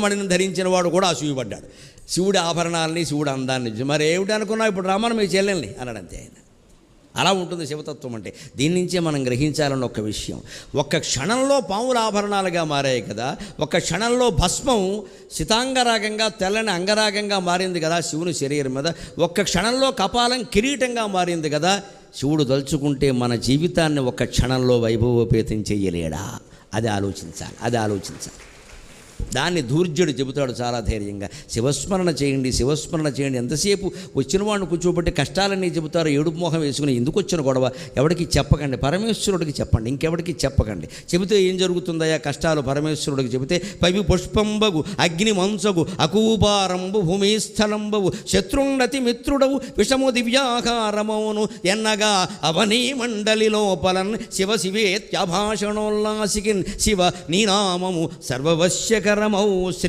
మణిని ధరించిన వాడు కూడా అసూయపడ్డాడు. శివుడి ఆభరణాలని, శివుడి అందాన్ని చూసి మరి ఏమిటి అనుకున్నావు, ఇప్పుడు రమ్మని మీ చెల్లెల్ని అన్నాడంతే ఆయన. అలా ఉంటుంది శివతత్వం అంటే. దీని నుంచే మనం గ్రహించాలన్న ఒక విషయం. ఒక్క క్షణంలో పాముల ఆభరణాలుగా మారాయి కదా, ఒక్క క్షణంలో భస్మం శితాంగరాగంగా తెల్లని అంగరాగంగా మారింది కదా శివుని శరీరం మీద. ఒక్క క్షణంలో కపాలం కిరీటంగా మారింది కదా. శివుడు తలుచుకుంటే మన జీవితాన్ని ఒక్క క్షణంలో వైభవోపేతం చెయ్యలేడా? అది ఆలోచించాలి. దాన్ని ధూర్జుడు చెబుతాడు చాలా ధైర్యంగా. శివస్మరణ చేయండి. ఎంతసేపు వచ్చిన వాడిని కూర్చోబెట్టి కష్టాలన్నీ చెబుతారు. ఏడుపు మోహం వేసుకుని ఎందుకు వచ్చిన గొడవ ఎవడికి చెప్పకండి, పరమేశ్వరుడికి చెప్పండి, ఇంకెవడికి చెప్పకండి. చెబితే ఏం జరుగుతుందయ్యా కష్టాలు? పరమేశ్వరుడికి చెబితే పవి పుష్పంబగు అగ్ని మంసగు అకూపారంబు భూమిస్థలంబవు శత్రుండతి మిత్రుడవు విషము దివ్యాకారమౌను ఎన్నగా అవనీ మండలి లోపలన్ శివ శివేత్యభాషణోల్లాసికిన్ శివ నీనామము సర్వవశ్యకరమౌ శ్రీ